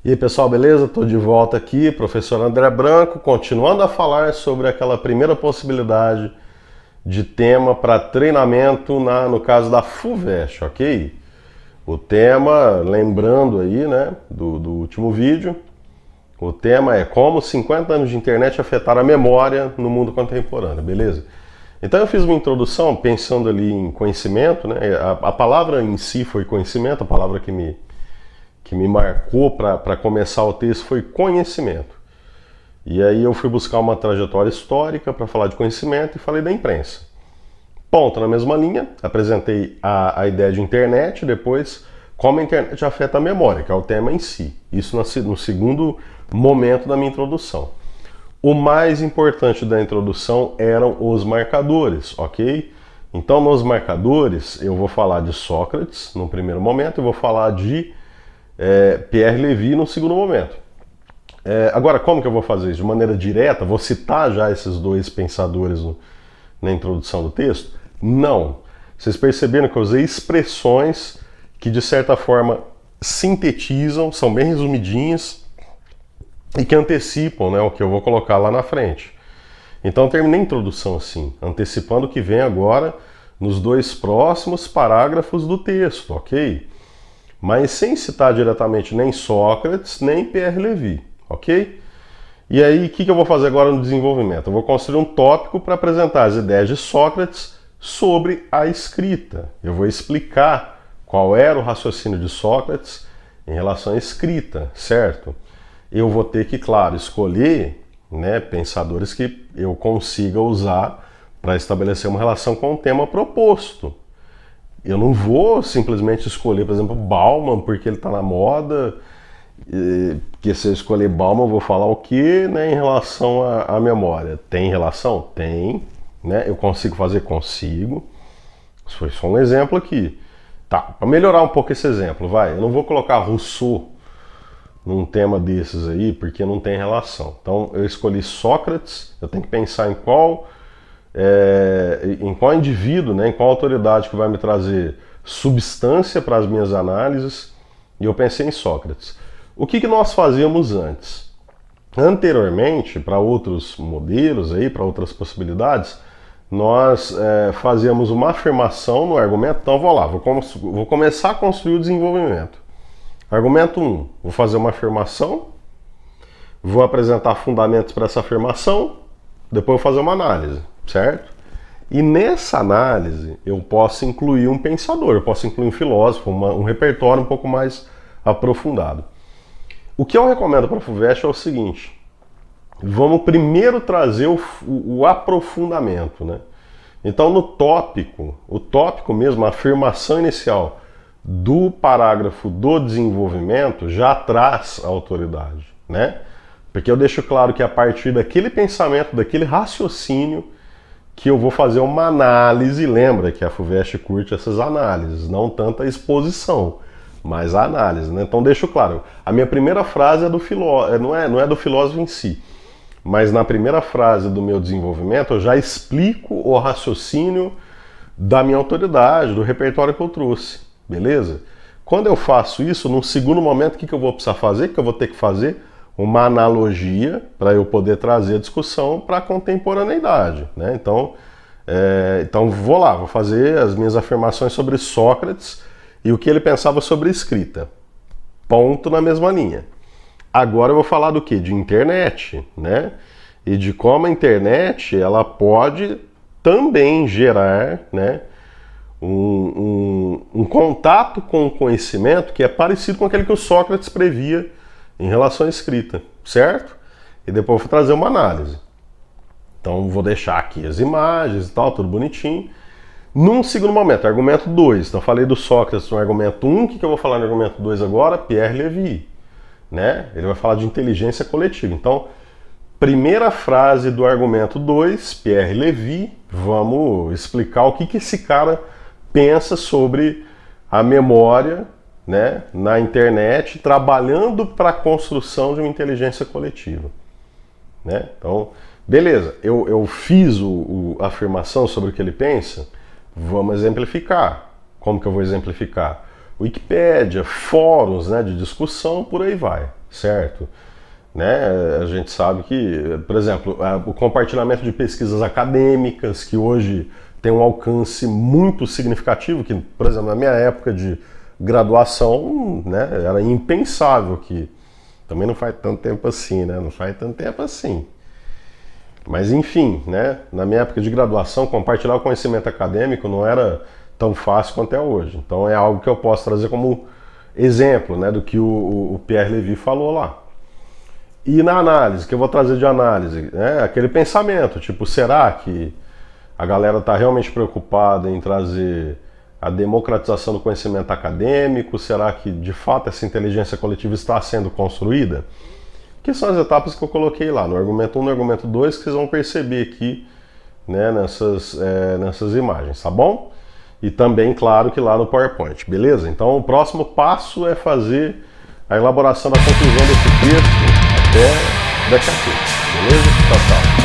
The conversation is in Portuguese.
E aí pessoal, beleza? Estou de volta aqui, professor André Branco, continuando a falar sobre aquela primeira possibilidade de tema para treinamento no caso da FUVEST, ok? O tema, lembrando aí, né, do último vídeo, o tema é como 50 anos de internet afetaram a memória no mundo contemporâneo, beleza? Então eu fiz uma introdução pensando ali em conhecimento, né? A palavra em si foi conhecimento, a palavra que me marcou para começar o texto foi conhecimento. E aí eu fui buscar uma trajetória histórica para falar de conhecimento e falei da imprensa. Ponto, na mesma linha, apresentei a ideia de internet, depois como a internet afeta a memória, que é o tema em si. Isso no segundo momento da minha introdução. O mais importante da introdução eram os marcadores, ok? Então nos marcadores eu vou falar de Sócrates no primeiro momento e vou falar de Pierre Levy no segundo momento. Agora, como que eu vou fazer isso? De maneira direta? Vou citar já esses dois pensadores na introdução do texto? Não. Vocês perceberam que eu usei expressões que, de certa forma, sintetizam, são bem resumidinhas e que antecipam, né, o que eu vou colocar lá na frente. Então eu terminei a introdução assim, antecipando o que vem agora nos dois próximos parágrafos do texto, ok? Mas sem citar diretamente nem Sócrates, nem Pierre Levy, ok? E aí, o que eu vou fazer agora no desenvolvimento? Eu vou construir um tópico para apresentar as ideias de Sócrates sobre a escrita. Eu vou explicar qual era o raciocínio de Sócrates em relação à escrita, certo? Eu vou ter que, claro, escolher, né, pensadores que eu consiga usar para estabelecer uma relação com o tema proposto. Eu não vou simplesmente escolher, por exemplo, Bauman porque ele está na moda, porque se eu escolher Bauman eu vou falar o que, né, em relação à memória. Tem relação? Tem. Né? Eu consigo fazer? Consigo. Isso foi só um exemplo aqui. Tá, para melhorar um pouco esse exemplo, vai. Eu não vou colocar Rousseau num tema desses aí, porque não tem relação. Então eu escolhi Sócrates, eu tenho que pensar em qual indivíduo, né, em qual autoridade que vai me trazer substância para as minhas análises, e eu pensei em Sócrates. O que nós fazíamos antes? Anteriormente, para outros modelos, para outras possibilidades, nós fazíamos uma afirmação no argumento. Então vou começar a construir o desenvolvimento. Argumento 1, vou fazer uma afirmação, vou apresentar fundamentos para essa afirmação, depois vou fazer uma análise, certo? E nessa análise eu posso incluir um pensador, eu posso incluir um filósofo, um repertório um pouco mais aprofundado. O que eu recomendo para a FUVEST é o seguinte: vamos primeiro trazer o aprofundamento, né? Então no tópico, o tópico mesmo, a afirmação inicial do parágrafo do desenvolvimento já traz a autoridade, né? Porque eu deixo claro que a partir daquele pensamento, daquele raciocínio, que eu vou fazer uma análise. Lembra que a FUVEST curte essas análises, não tanto a exposição, mas a análise, né? Então deixo claro, a minha primeira frase é do filósofo, não é do filósofo em si, mas na primeira frase do meu desenvolvimento eu já explico o raciocínio da minha autoridade, do repertório que eu trouxe, beleza? Quando eu faço isso, num segundo momento, o que eu vou precisar fazer? O que eu vou ter que fazer? Uma analogia para eu poder trazer a discussão para a contemporaneidade, né? Então vou fazer as minhas afirmações sobre Sócrates e o que ele pensava sobre escrita. Ponto, na mesma linha. Agora eu vou falar do que? De internet, né? E de como a internet ela pode também gerar, né, um contato com o conhecimento que é parecido com aquele que o Sócrates previa em relação à escrita, certo? E depois eu vou trazer uma análise. Então vou deixar aqui as imagens e tal, tudo bonitinho. Num segundo momento, argumento 2. Então falei do Sócrates no argumento 1, o que eu vou falar no argumento 2 agora? Pierre Levy, né? Ele vai falar de inteligência coletiva. Então, primeira frase do argumento 2, Pierre Levy, vamos explicar o que esse cara pensa sobre a memória, né, na internet, trabalhando para a construção de uma inteligência coletiva, né? Então, beleza, eu fiz a afirmação sobre o que ele pensa, vamos exemplificar. Como que eu vou exemplificar? Wikipédia, fóruns, né, de discussão, por aí vai, certo? Né? A gente sabe que, por exemplo, o compartilhamento de pesquisas acadêmicas, que hoje tem um alcance muito significativo, que, por exemplo, na minha época de graduação, né, era impensável, que também não faz tanto tempo assim, né? Não faz tanto tempo assim. Mas enfim, né, na minha época de graduação, compartilhar o conhecimento acadêmico não era tão fácil quanto é hoje. Então é algo que eu posso trazer como exemplo, né, do que o Pierre Levy falou lá. E na análise, que eu vou trazer de análise, né, aquele pensamento, tipo, será que a galera está realmente preocupada em trazer a democratização do conhecimento acadêmico? Será que de fato essa inteligência coletiva está sendo construída? Que são as etapas que eu coloquei lá, no argumento 1 e no argumento 2, que vocês vão perceber aqui, né, nessas imagens, tá bom? E também, claro, que lá no PowerPoint, beleza? Então o próximo passo é fazer a elaboração da conclusão desse texto até daqui a pouco, beleza? Tchau, tchau.